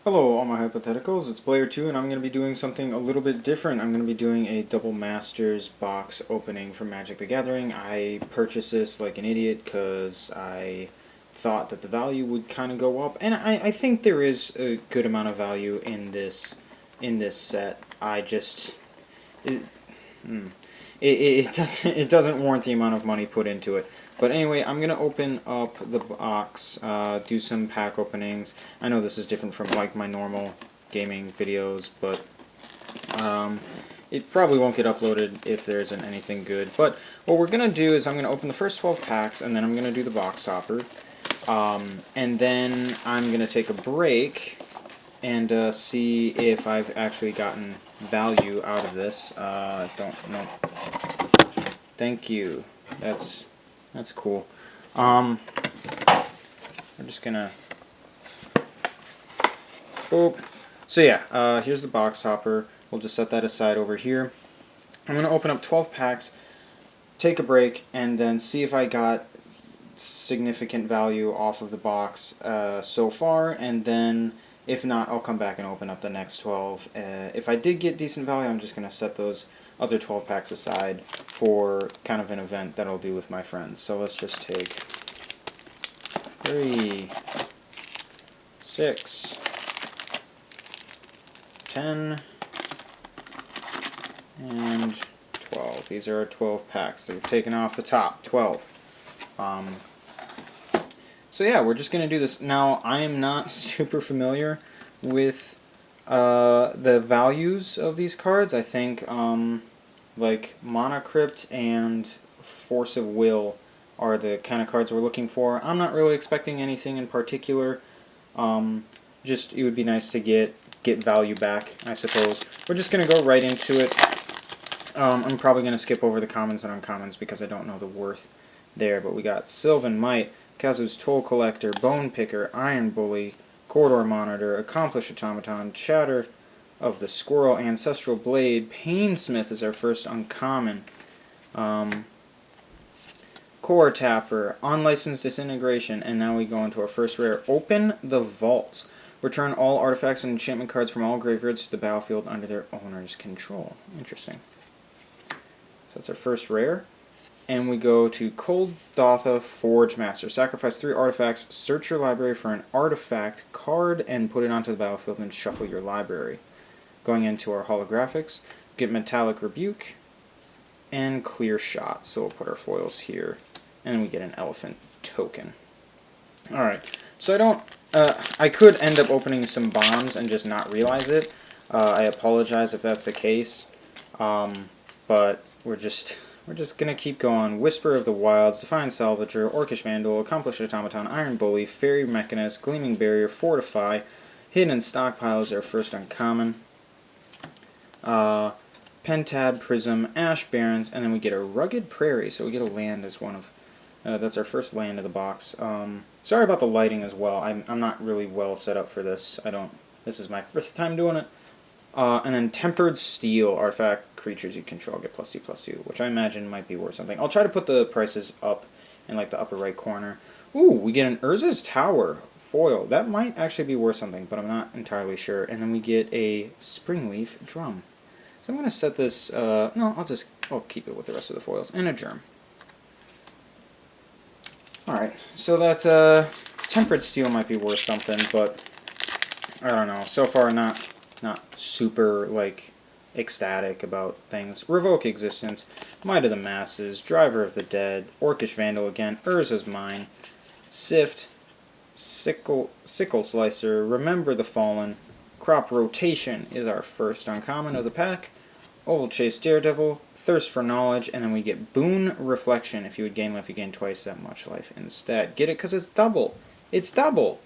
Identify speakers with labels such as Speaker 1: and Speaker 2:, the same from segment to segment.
Speaker 1: Hello, all my hypotheticals. It's PlayerTwo, and I'm going to be doing something a little bit different. I'm going to be doing a double masters box opening for Magic the Gathering. I purchased this like an idiot because I thought that the value would kind of go up, and I think there is a good amount of value in this set. I just it, hmm, it doesn't warrant the amount of money put into it. But anyway, I'm going to open up the box, do some pack openings. I know this is different from like my normal gaming videos, but it probably won't get uploaded if there isn't anything good. But what we're going to do is I'm going to open the first 12 packs, and then I'm going to do the box topper. And then I'm going to take a break and see if I've actually gotten value out of this. Don't know. Thank you. That's cool. We're just gonna. Boop. So yeah, here's the box topper. We'll just set that aside over here. I'm gonna open up 12 packs, take a break, and then see if I got significant value off of the box so far, and then if not, I'll come back and open up the next 12. If I did get decent value, I'm just gonna set those other 12 packs aside for kind of an event that I'll do with my friends. So let's just take 3, 6, 10, and 12. These are our 12 packs. They're taken off the top, 12. So yeah, we're just going to do this. Now, I am not super familiar with the values of these cards. I think like Mana Crypt and Force of Will are the kind of cards we're looking for. I'm not really expecting anything in particular. Just it would be nice to get value back, I suppose. We're just going to go right into it. I'm probably going to skip over the commons and uncommons because I don't know the worth there. But we got Sylvan Might, Kazu's Toll Collector, Bone Picker, Iron Bully, Corridor Monitor, Accomplished Automaton, Chatter of the Squirrel, Ancestral Blade, Painsmith is our first uncommon, Core Tapper, Unlicensed Disintegration, and now we go into our first rare. Open the Vaults. Return all artifacts and enchantment cards from all graveyards to the battlefield under their owner's control. Interesting. So that's our first rare. And we go to Cold Dotha Forge Master. Sacrifice 3 artifacts, search your library for an artifact card, and put it onto the battlefield and shuffle your library. Going into our holographics, get Metallic Rebuke and Clear Shot. So we'll put our foils here. And we get an Elephant token. Alright, so I could end up opening some bombs and just not realize it. I apologize if that's the case. But we're just going to keep going. Whisper of the Wilds, Defiant Salvager, Orcish Vandal, Accomplished Automaton, Iron Bully, Fairy Mechanist, Gleaming Barrier, Fortify, Hidden Stockpile is our first uncommon. Pentad, Prism, Ash Barrens, and then we get a Rugged Prairie, so we get a land as one of... that's our first land of the box. Sorry about the lighting as well. I'm not really well set up for this. This is my first time doing it. And then Tempered Steel, artifact creatures you control get +2/+2, which I imagine might be worth something. I'll try to put the prices up in like the upper right corner. Ooh, we get an Urza's Tower foil. That might actually be worth something, but I'm not entirely sure. And then we get a Springleaf Drum. So I'm going to set this, no, I'll keep it with the rest of the foils, and a Germ. Alright, so that Tempered Steel might be worth something, but I don't know. So far, not super, like, ecstatic about things. Revoke Existence, Might of the Masses, Driver of the Dead, Orcish Vandal again, Urza's Mine, Sift, Sickle Slicer, Remember the Fallen, Crop Rotation is our first uncommon of the pack, Oval Chase Daredevil, Thirst for Knowledge, and then we get Boon Reflection. If you would gain life, you gain twice that much life instead. Get it? Because it's double. It's double.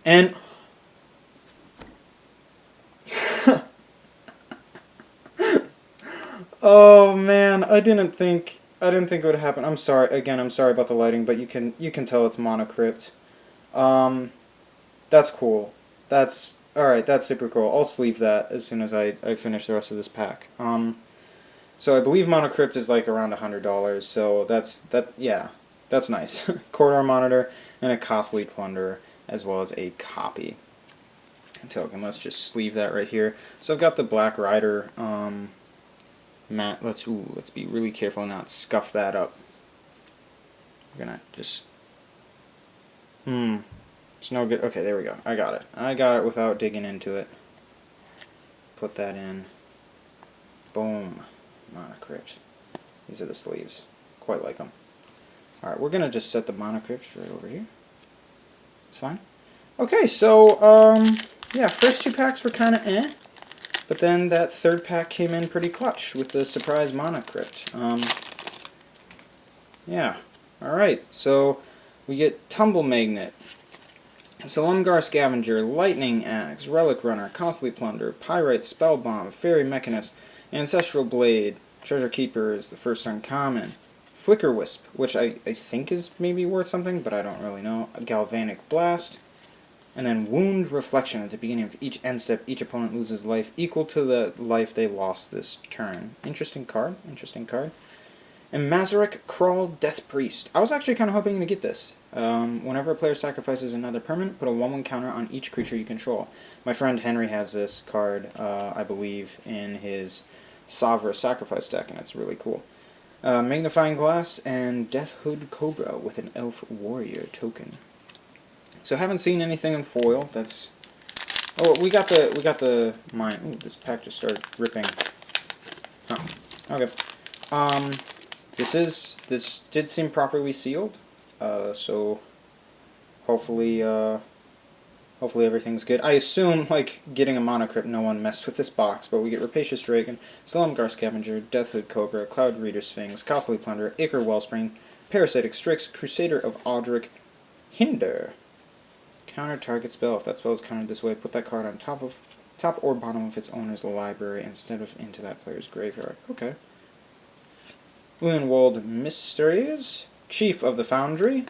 Speaker 1: And... oh man, I didn't think it would happen. I'm sorry. Again, I'm sorry about the lighting, but you can tell it's Mana Crypt. That's cool. Alright, that's super cool. I'll sleeve that as soon as I finish the rest of this pack. So I believe Mana Crypt is like around $100, so that's nice. Corridor Monitor and a Costly Plunderer, as well as a copy. token. Let's just sleeve that right here. So I've got the Black Rider mat. Let's be really careful and not scuff that up. We're gonna just it's no good. Okay, there we go. I got it. I got it without digging into it. Put that in. Boom. Monocrypt. These are the sleeves. Quite like them. Alright, we're gonna just set the monocrypt right over here. It's fine. Okay, so yeah, first two packs were kinda but then that third pack came in pretty clutch with the surprise monocrypt. Yeah. Alright, so we get Tumble Magnet, Salumgar Scavenger, Lightning Axe, Relic Runner, Costly Plunder, Pyrite Spellbomb, Fairy Mechanist, Ancestral Blade, Treasure Keeper is the first uncommon, Flicker Wisp, which I think is maybe worth something, but I don't really know, a Galvanic Blast, and then Wound Reflection. At the beginning of each end step, each opponent loses life equal to the life they lost this turn. Interesting card, interesting card. And Mazarek Crawl Death Priest. I was actually kind of hoping to get this. Whenever a player sacrifices another permanent, put a 1/1 counter on each creature you control. My friend Henry has this card, I believe, in his Savra sacrifice deck, and it's really cool. Magnifying Glass and Deathhood Cobra with an Elf Warrior token. So haven't seen anything in foil. That's we got the mine. Ooh, this pack just started ripping. Oh, okay. This did seem properly sealed, so hopefully everything's good. I assume, like, getting a monocrypt, no one messed with this box, but we get Rapacious Dragon, Salumgar Scavenger, Deathhood Cobra, Cloud Reader Sphinx, Costly Plunder, Acre Wellspring, Parasitic Strix, Crusader of Audric, Hinder. Counter target spell. If that spell is countered this way, put that card on top or bottom of its owner's library instead of into that player's graveyard. Okay. Unenwold Mysteries, Chief of the Foundry,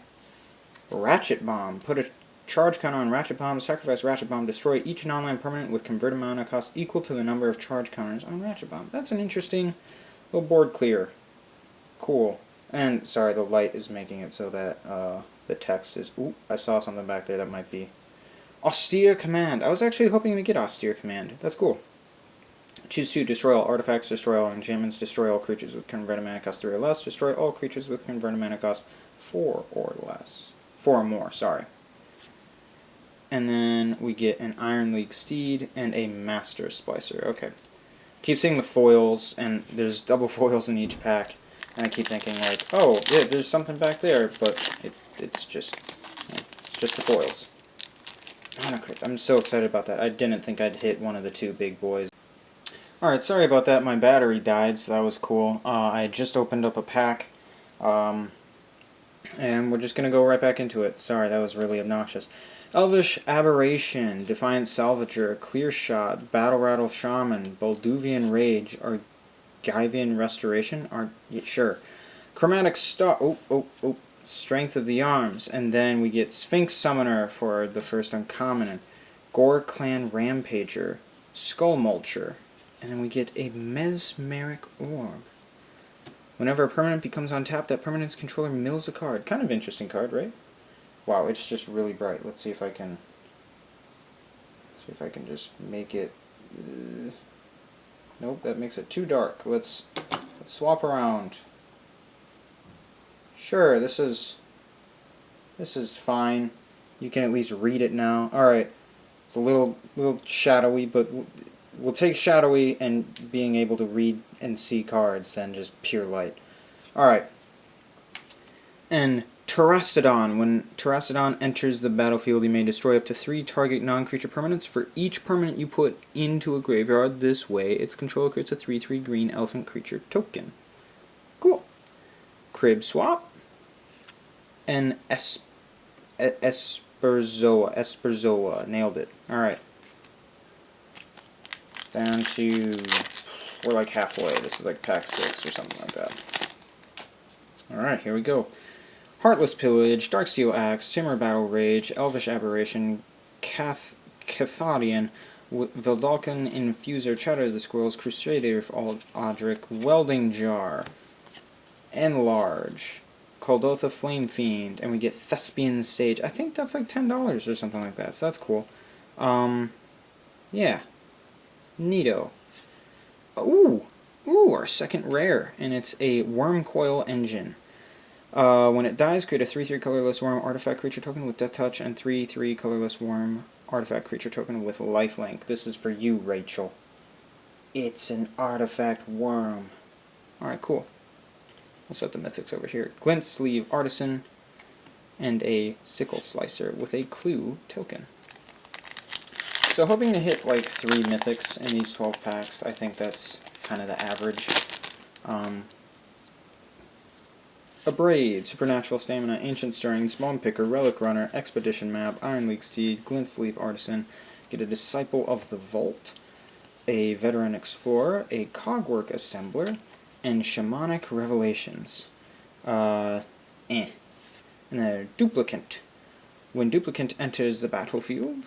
Speaker 1: Ratchet Bomb. Put a charge counter on Ratchet Bomb, sacrifice Ratchet Bomb, destroy each non-land permanent with converted mana cost equal to the number of charge counters on Ratchet Bomb. That's an interesting little board clear. Cool. And, sorry, the light is making it so that the text is... Ooh, I saw something back there that might be... Austere Command. I was actually hoping to get Austere Command. That's cool. Choose 2, destroy all artifacts, destroy all enchantments, destroy all creatures with converted mana cost 3 or less, destroy all creatures with converted mana cost 4 or less. 4 or more, sorry. And then we get an Iron League Steed and a Master Splicer. Okay. Keep seeing the foils, and there's double foils in each pack, and I keep thinking, like, oh, yeah, there's something back there, but it's just the foils. Monocrypt. I'm so excited about that. I didn't think I'd hit one of the two big boys. Alright, sorry about that. My battery died, so that was cool. I just opened up a pack, and we're just going to go right back into it. Sorry, that was really obnoxious. Elvish Aberration, Defiant Salvager, Clear Shot, Battle Rattle Shaman, Bolduvian Rage, Argivian Restoration? Sure. Chromatic Star... Oh. Strength of the Arms. And then we get Sphinx Summoner for the first uncommon. Gore Clan Rampager, Skull Mulcher. And then we get a Mesmeric Orb. Whenever a permanent becomes untapped, that permanent's controller mills a card. Kind of interesting card, right? Wow, it's just really bright. Let's see if I can just make it... Nope, that makes it too dark. Let's swap around. Sure, this is fine. You can at least read it now. Alright, it's a little shadowy, but we'll take shadowy and being able to read and see cards than just pure light. Alright. And Terastodon. When Terastodon enters the battlefield, you may destroy up to 3 target non-creature permanents. For each permanent you put into a graveyard this way, its controller creates a 3/3 green elephant creature token. Cool. Crib Swap. And Esperzoa. Nailed it. Alright. Down to... We're like halfway. This is like pack 6 or something like that. Alright, here we go. Heartless Pillage, Darksteel Axe, Timur Battle Rage, Elvish Aberration, Cathodian, Veldalkin Infuser, Chatter of the Squirrels, Crusader of Audric, Welding Jar, Enlarge, Kuldotha Flame Fiend, and we get Thespian Stage. I think that's like $10 or something like that, so that's cool. Yeah. Neato. Ooh! Ooh, our second rare, and it's a Worm Coil Engine. When it dies, create a 3/3 colorless worm artifact creature token with Death Touch and 3/3 colorless worm artifact creature token with lifelink. This is for you, Rachel. It's an artifact worm. Alright, cool. We'll set the mythics over here. Glint Sleeve Artisan and a Sickle Slicer with a Clue token. So hoping to hit like 3 mythics in these 12 packs. I think that's kind of the average. Abrade, Supernatural Stamina, Ancient Stirring, Spawn Picker, Relic Runner, Expedition Map, Iron League Steed, Glint Sleeve Artisan, get a Disciple of the Vault, a Veteran Explorer, a Cogwork Assembler, and Shamanic Revelations. And a Duplicant. When Duplicant enters the battlefield,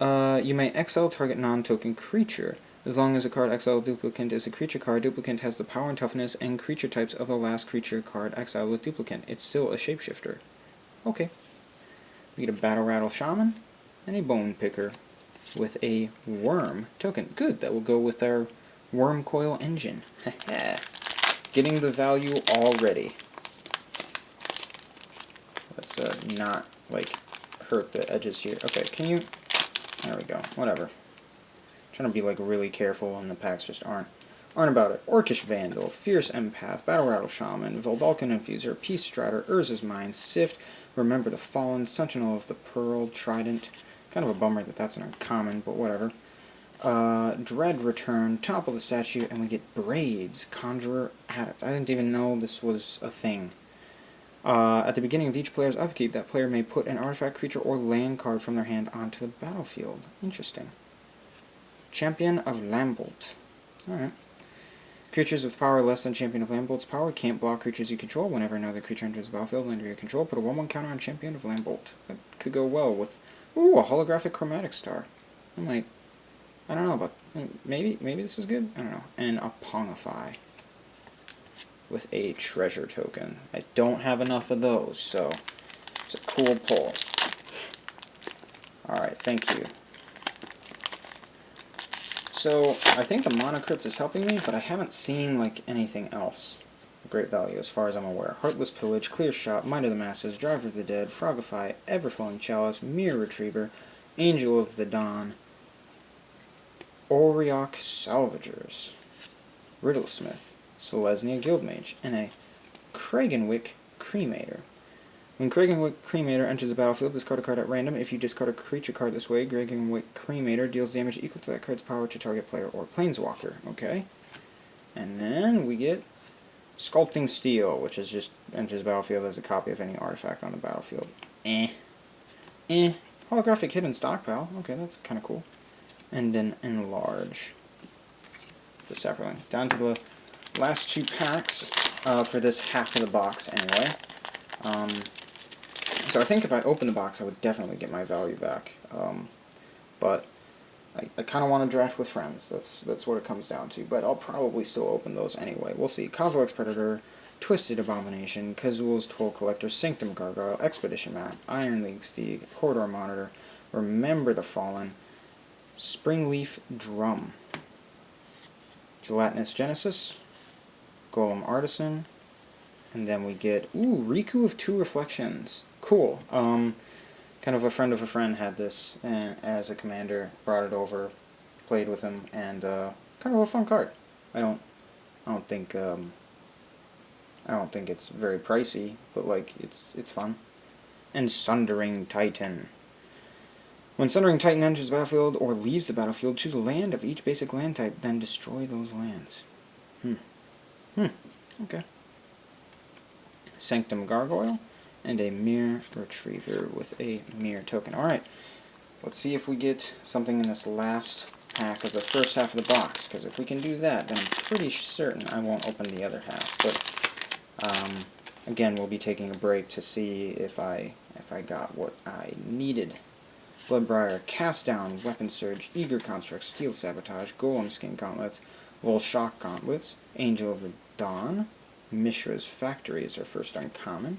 Speaker 1: you may exile target non-token creature. As long as a card exiled Duplicant is a creature card, Duplicant has the power and toughness and creature types of the last creature card exiled with Duplicant. It's still a shapeshifter. Okay. We get a Battle Rattle Shaman and a Bone Picker with a Worm token. Good, that will go with our Worm Coil Engine. Getting the value already. Let's not, like, hurt the edges here. Okay, can you... There we go. Whatever. Trying to be like really careful, and the packs just aren't about it. Orcish Vandal, Fierce Empath, Battle Rattle Shaman, Voldalkin Infuser, Peace Strider, Urza's Mind, Sift, Remember the Fallen, Sentinel of the Pearl, Trident. Kind of a bummer that that's an uncommon, but whatever. Dread Return, Topple the Statue, and we get Braids, Conjurer Adept. I didn't even know this was a thing. At the beginning of each player's upkeep, that player may put an artifact, creature, or land card from their hand onto the battlefield. Interesting. Champion of Lambolt. Alright. Creatures with power less than Champion of Lambolt's power can't block creatures you control. Whenever another creature enters the battlefield under your control, put a 1/1 counter on Champion of Lambolt. That could go well with... Ooh, a holographic chromatic star. I don't know, but maybe this is good? I don't know. And a Pongify with a treasure token. I don't have enough of those, so it's a cool pull. Alright, thank you. So, I think the Mana Crypt is helping me, but I haven't seen, like, anything else of great value as far as I'm aware. Heartless Pillage, Clear Shot, Might of the Masses, Driver of the Dead, Frogify, Everflowing Chalice, Mirror Retriever, Angel of the Dawn, Auriok Salvagers, Riddlesmith, Selesnya Guildmage, and a Kragenwick Cremator. When Kragenwick Cremator enters the battlefield, discard a card at random. If you discard a creature card this way, Kragenwick Cremator deals damage equal to that card's power to target player or planeswalker. Okay. And then we get Sculpting Steel, which is just enters the battlefield as a copy of any artifact on the battlefield. Holographic Hidden Stockpile. Okay, that's kind of cool. And then Enlarge. The Sapperling. Down to the last 2 packs for this half of the box anyway. So I think if I open the box, I would definitely get my value back. But I kind of want to draft with friends. That's what it comes down to. But I'll probably still open those anyway. We'll see. Kozilek's Predator, Twisted Abomination, Kazul's Toll Collector, Sanctum Gargoyle, Expedition Map, Iron League Steed, Corridor Monitor, Remember the Fallen, Springleaf Drum, Gelatinous Genesis, Golem Artisan, and then we get, Riku of 2 Reflections. Cool. Kind of a friend had this as a commander, brought it over, played with him, and kind of a fun card. I don't think it's very pricey, but like it's fun. And Sundering Titan. When Sundering Titan enters the battlefield or leaves the battlefield, choose a land of each basic land type, then destroy those lands. Okay. Sanctum Gargoyle, and a Mirror Retriever with a Mirror token. Alright, let's see if we get something in this last pack of the first half of the box, because if we can do that, then I'm pretty certain I won't open the other half. But, again, we'll be taking a break to see if I got what I needed. Bloodbriar, Cast Down, Weapon Surge, Eager Construct, Steel Sabotage, Golem Skin Gauntlets, Volshock Gauntlets, Angel of the Dawn, Mishra's Factory is our first uncommon.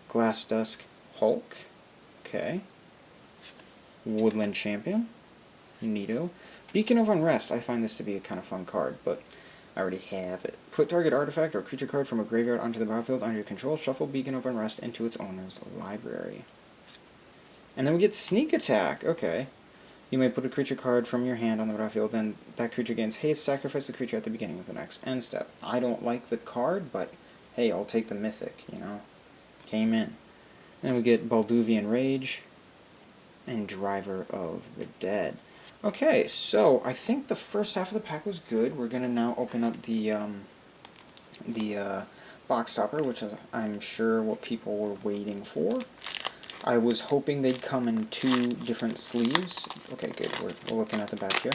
Speaker 1: Glass Dusk Hulk. Okay. Woodland Champion. Neato. Beacon of Unrest. I find this to be a kind of fun card, but I already have it. Put target artifact or creature card from a graveyard onto the battlefield under your control. Shuffle Beacon of Unrest into its owner's library. And then we get Sneak Attack. Okay. You may put a creature card from your hand on the battlefield, then that creature gains haste. Sacrifice the creature at the beginning of the next end step. I don't like the card, but hey, I'll take the mythic, you know. Came in. Then we get Balduvian Rage and Driver of the Dead. Okay, so I think the first half of the pack was good. We're gonna now open up the box topper, which is, I'm sure, what people were waiting for. I was hoping they'd come in 2 different sleeves. Okay, good. We're looking at the back here.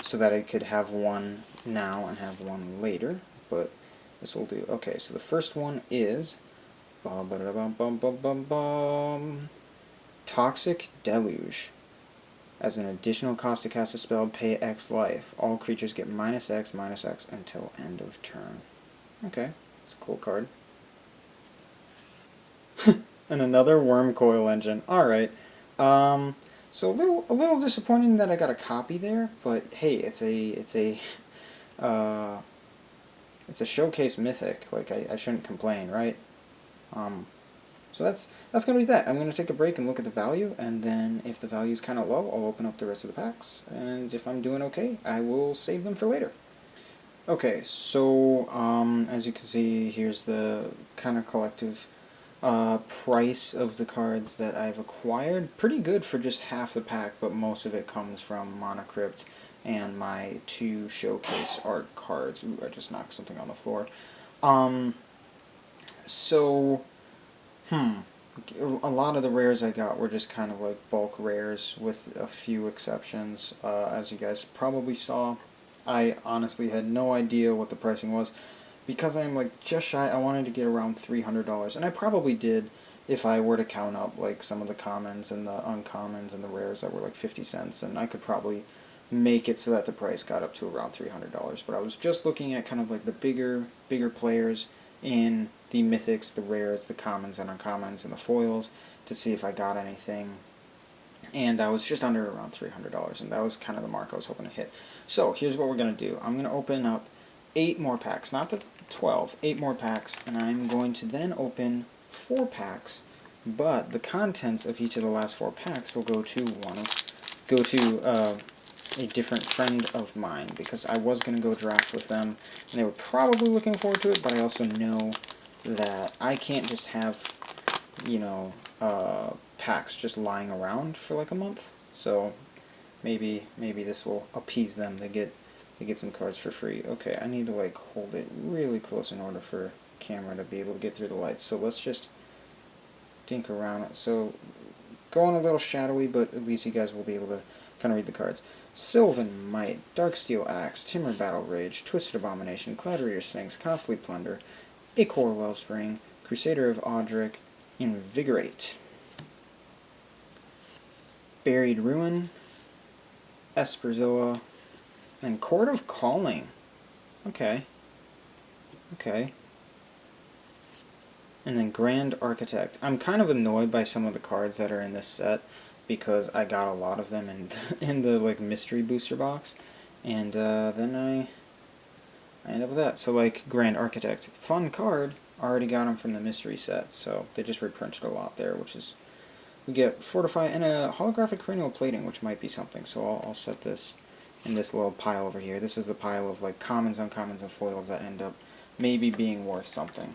Speaker 1: So that I could have one now and have one later, but this will do. Okay, so the first one is Toxic Deluge. As an additional cost to cast a spell, pay X life. All creatures get -X until end of turn. Okay, it's a cool card. And another Worm Coil Engine. Alright. So a little disappointing that I got a copy there, but hey, it's a showcase mythic. Like, I shouldn't complain, right? So that's going to be that. I'm going to take a break and look at the value, and then if the value is kind of low, I'll open up the rest of the packs, and if I'm doing okay, I will save them for later. Okay, so as you can see, here's the kind of collective price of the cards that I've acquired. Pretty good for just half the pack, but most of it comes from Monocrypt and my 2 showcase art cards. Ooh, I just knocked something on the floor. A lot of the rares I got were just kind of like bulk rares with a few exceptions. As you guys probably saw, I honestly had no idea what the pricing was. Because I'm like just shy, I wanted to get around $300, and I probably did if I were to count up like some of the commons and the uncommons and the rares that were like 50 cents, and I could probably make it so that the price got up to around $300. But I was just looking at kind of like the bigger players in the mythics, the rares, the commons and uncommons, and the foils to see if I got anything. And I was just under around $300, and that was kind of the mark I was hoping to hit. So here's what we're going to do. I'm going to open up 8 more packs, not the 12, 8 more packs, and I'm going to then open 4 packs, but the contents of each of the last 4 packs will go to a different friend of mine, because I was going to go draft with them, and they were probably looking forward to it, but I also know that I can't just have, you know, packs just lying around for like a month, so maybe this will appease them. They get some cards for free. Okay, I need to like hold it really close in order for camera to be able to get through the lights, so let's just dink around it. So going a little shadowy, but at least you guys will be able to kind of read the cards. Sylvan Might, Darksteel Axe, Timber Battle Rage, Twisted Abomination, Cloud Reader Sphinx, Costly Plunder, Ichor Wellspring, Crusader of Audric, Invigorate, Buried Ruin, Esperzoa, and Court of Calling. Okay. And then Grand Architect. I'm kind of annoyed by some of the cards that are in this set, because I got a lot of them in the like mystery booster box, and then I end up with that. So like Grand Architect, fun card. Already got them from the mystery set, so they just reprinted a lot there, which is, we get Fortify and a holographic cranial plating, which might be something. So I'll set this in this little pile over here. This is the pile of like commons, uncommons, and foils that end up maybe being worth something.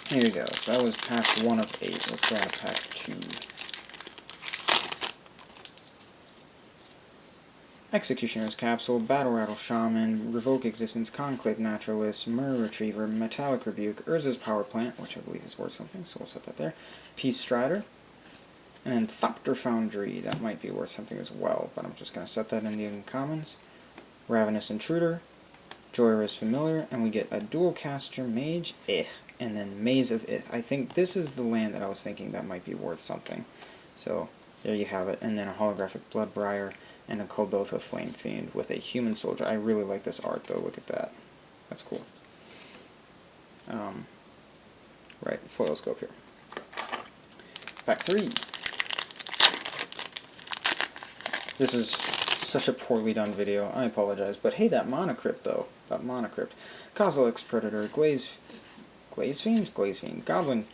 Speaker 1: Here you go. So that was pack 1 of 8. Let's go on to pack 2. Executioner's Capsule, Battle Rattle Shaman, Revoke Existence, Conclave Naturalist, Murr Retriever, Metallic Rebuke, Urza's Power Plant, which I believe is worth something, so we'll set that there. Peace Strider, and then Thopter Foundry, that might be worth something as well, but I'm just going to set that in the uncommons. Ravenous Intruder, Joyrus Familiar, and we get a Dual Caster Mage, and then Maze of Ith. I think this is the land that I was thinking that might be worth something. So there you have it, and then a holographic Bloodbriar, and a Kuldotha Flame Fiend with a Human Soldier. I really like this art though, look at that. That's cool. Right, foil scope here. Pack 3. This is such a poorly done video. I apologize. But hey, that Monocrypt, though. That Monocrypt. Kozilek's Predator, Glaze Fiend, Goblin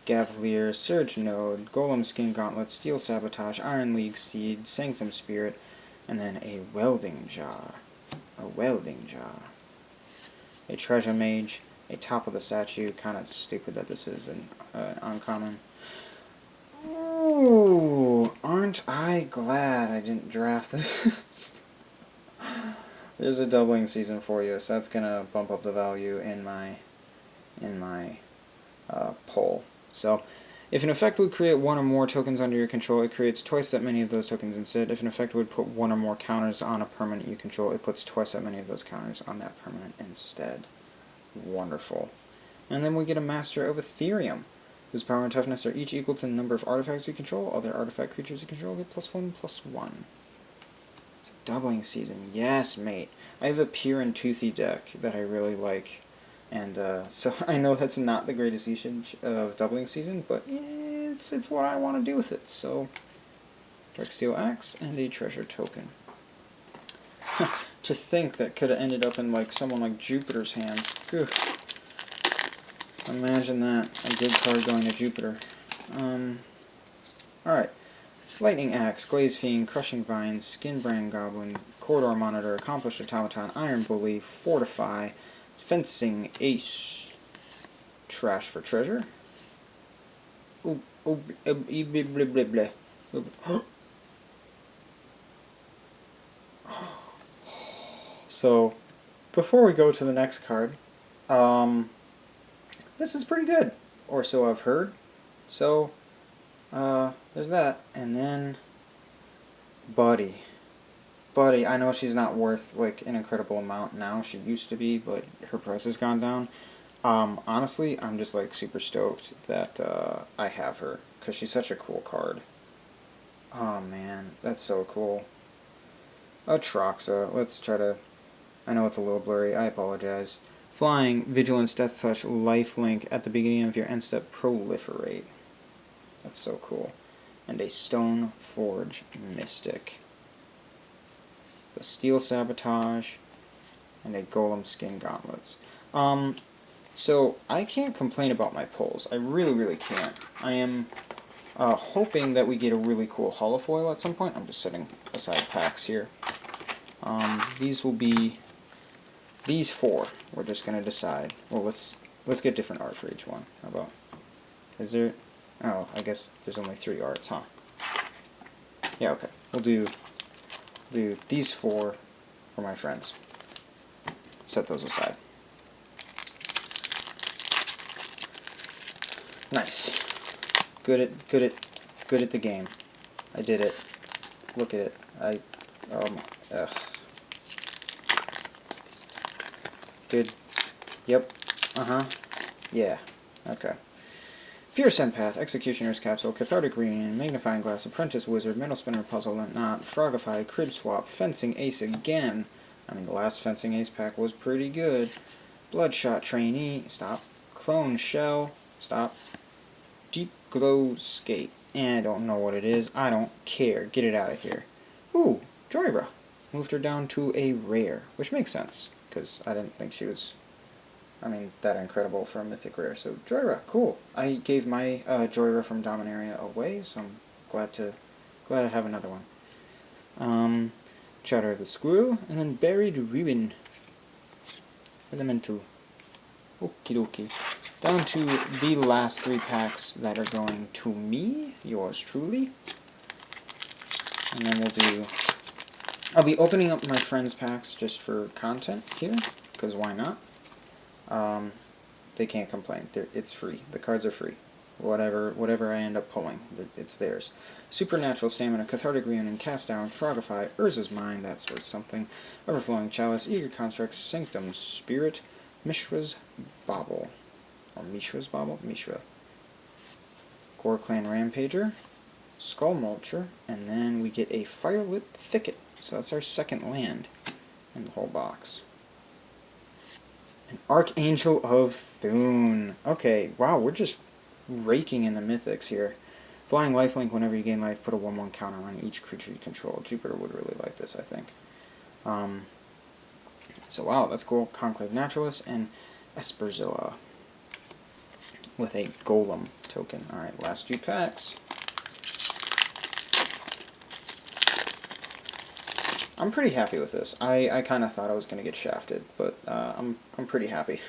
Speaker 1: Gavalier, Surge Node, Golem Skin Gauntlet, Steel Sabotage, Iron League Steed, Sanctum Spirit, and then a Welding Jaw. A Treasure Mage, a Top of the Statue. Kind of stupid that this is an uncommon. Ooh, aren't I glad I didn't draft this? There's a doubling season for you, so that's gonna bump up the value in my poll. So, if an effect would create one or more tokens under your control, it creates twice that many of those tokens instead. If an effect would put one or more counters on a permanent you control, it puts twice that many of those counters on that permanent instead. Wonderful. And then we get a Master of Ethereum, whose power and toughness are each equal to the number of artifacts you control. Other artifact creatures you control get +1/+1. So doubling season. Yes, mate. I have a Pure and Toothy deck that I really like. And so I know that's not the greatest usage of doubling season, but it's what I want to do with it. So, Darksteel Axe and a treasure token. To think that could have ended up in like someone like Jupiter's hands. Whew. Imagine that, a good card going to Jupiter. Alright. Lightning Axe, Glaze Fiend, Crushing Vines, Skinbrand Goblin, Corridor Monitor, Accomplished Automaton, Iron Bully, Fortify, Fencing Ace, Trash for Treasure. So, before we go to the next card, this is pretty good, or so I've heard. So, there's that, and then Buddy. Buddy, I know she's not worth like an incredible amount now. She used to be, but her price has gone down. Honestly, I'm just like super stoked that I have her, because she's such a cool card. Oh man, that's so cool. Atroxa, let's try to... I know it's a little blurry, I apologize. Flying, Vigilance, Death Touch, Lifelink, at the beginning of your end step, Proliferate. That's so cool. And a Stone Forge Mystic. The Steel Sabotage, and a Golem Skin Gauntlets. So I can't complain about my pulls. I really, really can't. I am hoping that we get a really cool holofoil at some point. I'm just setting aside packs here. These will be these 4. We're just gonna decide. Well, let's get different art for each one. How about? Is there? Oh, I guess there's only 3 arts, huh? Yeah, okay. We'll do these 4 for my friends. Set those aside. Nice. Good at the game. I did it. Look at it. Good. Yep. Yeah. Okay. Fierce Empath, Executioner's Capsule, Cathartic Reunion, Magnifying Glass, Apprentice Wizard, Metal Spinner Puzzle, Lint Knot, Frogify, Crib Swap, Fencing Ace again. I mean, the last Fencing Ace pack was pretty good. Bloodshot Trainee, stop. Clone Shell, stop. Deep Glow Skate. I don't know what it is. I don't care. Get it out of here. Ooh, Joyra. Moved her down to a rare, which makes sense, because I didn't think she was... that incredible for a mythic rare. So Joyra, cool. I gave my Joyra from Dominaria away, so I'm glad to have another one. Chatter of the Squirrel, and then Buried Ruin. Elemental. Okie dokie. Down to the last 3 packs that are going to me, yours truly. And then I'll be opening up my friends' packs just for content here, because why not? They can't complain. It's free. The cards are free. Whatever I end up pulling, it's theirs. Supernatural Stamina, Cathartic Reunion, Cast Down, Frogify, Urza's Mind, that's worth something. Overflowing Chalice, Eager Construct, Sanctum Spirit, Mishra's Bauble. Or Mishra's Bauble? Mishra. Gore Clan Rampager, Skull Mulcher, and then we get a Firelit Thicket. So that's our second land in the whole box. An Archangel of Thune. Okay, wow, we're just raking in the mythics here. Flying lifelink, whenever you gain life, put a 1/1 counter on each creature you control. Jupiter would really like this, I think. So wow, that's cool. Conclave Naturalist and Esperzilla with a Golem token. Alright, last 2 packs. I'm pretty happy with this. I kind of thought I was going to get shafted, but I'm pretty happy.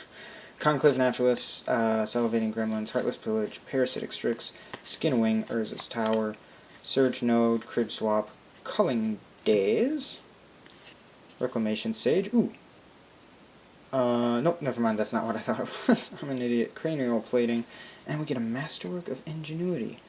Speaker 1: Conclave Naturalist, Salivating Gremlins, Heartless Pillage, Parasitic Strix, Skinwing, Urza's Tower, Surge Node, Crib Swap, Culling Days, Reclamation Sage. Ooh. Nope, never mind, that's not what I thought it was. I'm an idiot. Cranial Plating, and we get a Masterwork of Ingenuity.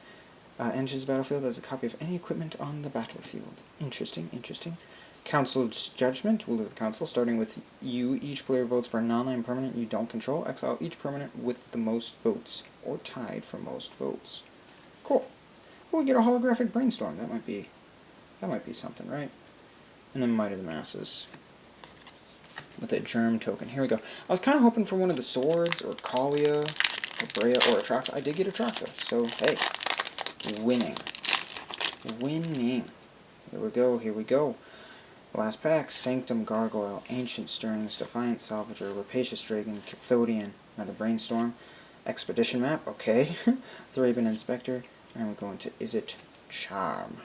Speaker 1: Enters the battlefield as a copy of any equipment on the battlefield. Interesting, interesting. Council's Judgment, rule of the council, starting with you. Each player votes for a non-land permanent you don't control. Exile each permanent with the most votes, or tied for most votes. Cool. Oh, we get a holographic Brainstorm. That might be something, right? And then Might of the Masses with a Germ token. Here we go. I was kind of hoping for one of the Swords, or Kalia, or Brea, or Atraxa. I did get Atraxa, so hey, winning. Winning. Here we go, here we go. Last pack, Sanctum Gargoyle, Ancient Stirrings, Defiant Salvager, Rapacious Dragon, Cathodian, another Brainstorm, Expedition Map, okay, Thraben Inspector, and we're going to Is It Charm.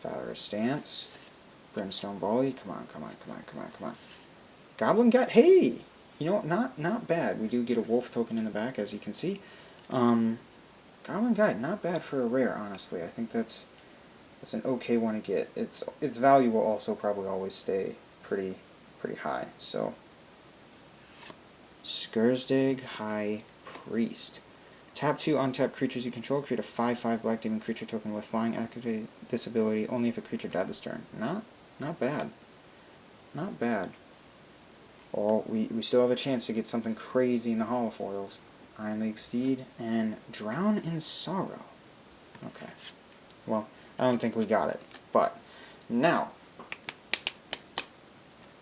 Speaker 1: Valorous Stance, Brimstone Volley, come on, come on, come on, come on, come on. Goblin Guide, hey! You know what, not bad. We do get a wolf token in the back, as you can see. Goblin Guide, not bad for a rare, honestly. I think that's an okay one to get. Its value will also probably always stay pretty high. So, Skursdag High Priest. Tap 2 untap creatures you control. Create a 5/5 Black Demon creature token with flying. Activate this ability only if a creature died this turn. Not bad. Not bad. Oh, we still have a chance to get something crazy in the holofoils. Iron League Steed and Drown in Sorrow. Okay. Well, I don't think we got it, but now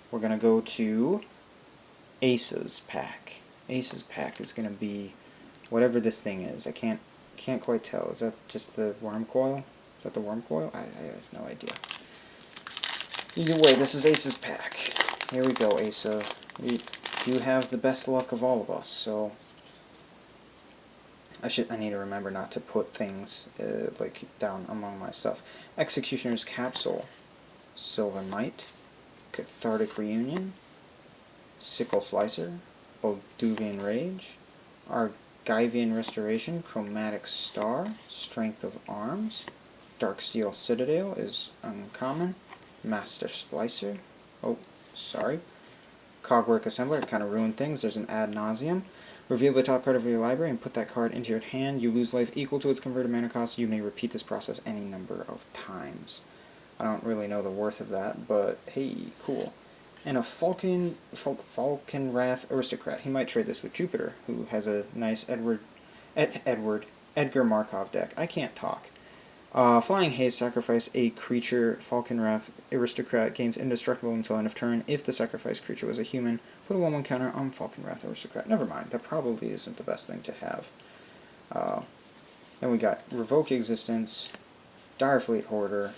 Speaker 1: we're going to go to Ace's pack. Ace's pack is going to be whatever this thing is. I can't quite tell. Is that just the worm coil? Is that the worm coil? I have no idea. Either way, this is Ace's pack. Here we go, Asa. You have the best luck of all of us, so I need to remember not to put things like down among my stuff. Executioner's Capsule, Silver Might, Cathartic Reunion, Sickle Slicer, Bolduvian Rage, Argivian Restoration, Chromatic Star, Strength of Arms, Darksteel Citadel is uncommon, Master Splicer, oh, sorry, Cogwork Assembler, kind of ruined things, there's an Ad Nauseam. Reveal the top card of your library and put that card into your hand. You lose life equal to its converted mana cost. You may repeat this process any number of times. I don't really know the worth of that, but hey, cool. And a Falcon Wrath Aristocrat. He might trade this with Jupiter, who has a nice Edgar Markov deck. I can't talk. Flying Haze, sacrifice a creature. Falcon Wrath Aristocrat gains indestructible until end of turn. If the sacrificed creature was a human, put a 1/1 counter on Falcon Wrath Aristocrat. Never mind, that probably isn't the best thing to have. Then we got Revoke Existence, Direfleet Hoarder,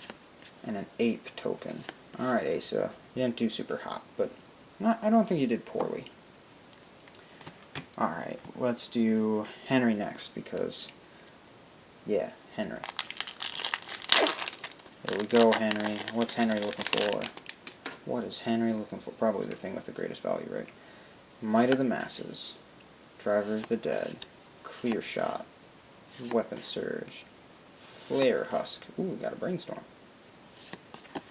Speaker 1: and an Ape token. Alright, Asa, you didn't do super hot, but I don't think you did poorly. Alright, let's do Henry next, because, yeah, Henry. There we go, Henry. What's Henry looking for? What is Henry looking for? Probably the thing with the greatest value, right? Might of the Masses, Driver of the Dead, Clear Shot, Weapon Surge, Flare Husk. Ooh, we got a Brainstorm.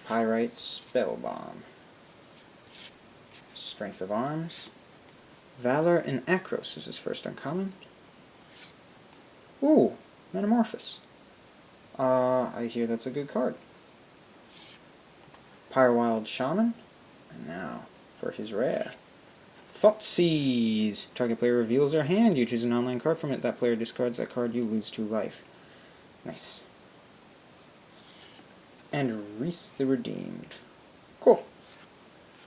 Speaker 1: Pyrite Spell Bomb, Strength of Arms, Valor and Akros is his first uncommon. Ooh, Metamorphosis. I hear that's a good card. Pyrewild Shaman, and now for his rare. Thoughtseize. Target player reveals their hand. You choose an online card from it. That player discards that card. You lose 2 life. Nice. And Reese the Redeemed. Cool.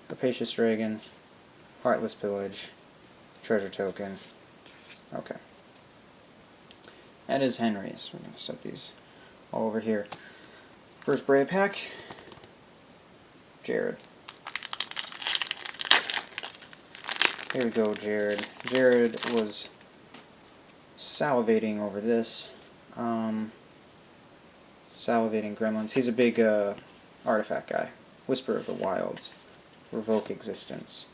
Speaker 1: Rapacious Dragon, Heartless Pillage, Treasure Token. Okay. That is Henry's. We're going to set these all over here. First Brave pack, Jared. Here we go, Jared. Jared was salivating over this. Salivating Gremlins. He's a big artifact guy. Whisper of the Wilds. Revoke Existence.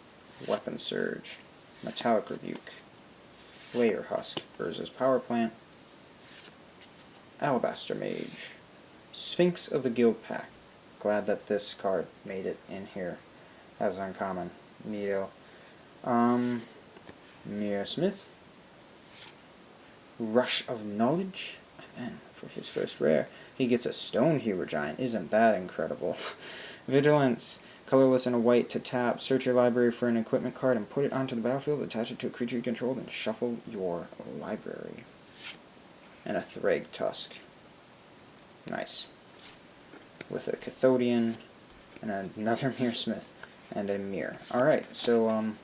Speaker 1: Weapon Surge. Metallic Rebuke. Layer Husk. Urza's Power Plant. Alabaster Mage. Sphinx of the Guild Pack. Glad that this card made it in here as uncommon. Neato. Mia Smith. Rush of Knowledge. And for his first rare, he gets a Stone Hewer Giant. Isn't that incredible? Vigilance. Colorless and a white to tap. Search your library for an equipment card and put it onto the battlefield. Attach it to a creature you control and shuffle your library. And a Thrag Tusk. Nice. With a Cathodian and another Mir Smith and a Mir. Alright, so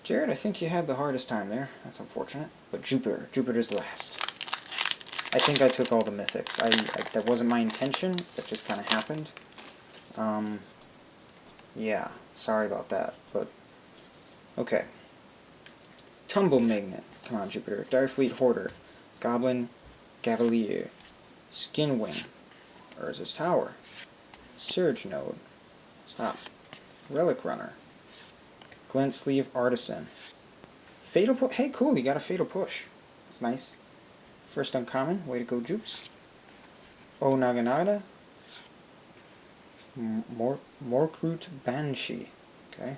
Speaker 1: Jared, I think you had the hardest time there. That's unfortunate. But Jupiter's last. I think I took all the mythics. That wasn't my intention. That just kind of happened. Yeah, sorry about that. But okay. Tumble Magnet. Come on, Jupiter. Direfleet Hoarder. Goblin Cavalier. Skinwing. Urza's Tower. Surge Node. Stop. Relic Runner. Glint Sleeve Artisan. Fatal Push. Hey, cool, you got a Fatal Push. That's nice. First uncommon. Way to go, Jupes. O Naganada. Morkrut Banshee. Okay.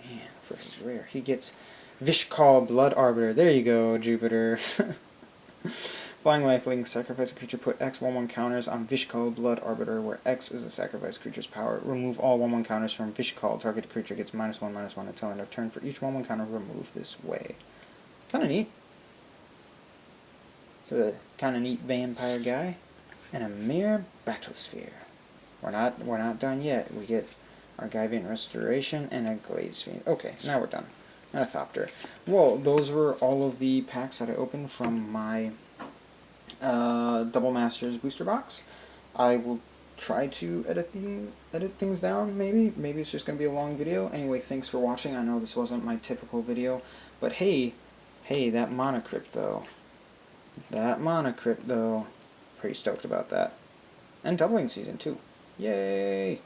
Speaker 1: Man, for his rare, he gets Vishkal Blood Arbiter. There you go, Jupiter. Flying Lifelink, sacrifice a creature, put X 1/1 counters on Vishkal Blood Arbiter, where X is a sacrificed creature's power. Remove all 1/1 counters from Vishkal. Targeted creature gets -1/-1 until end of turn. For each 1/1 counter removed this way. Kinda neat. It's a kinda neat vampire guy. And a Mere Battlesphere. We're not done yet. We get our Guyvant Restoration and a Glaze Fiend. Okay, now we're done. And a Thopter. Well, those were all of the packs that I opened from my Double Masters booster box. I will try to edit things down, maybe. Maybe it's just going to be a long video. Anyway, thanks for watching. I know this wasn't my typical video, but hey, that Monocrypt though. Pretty stoked about that. And doubling season too. Yay!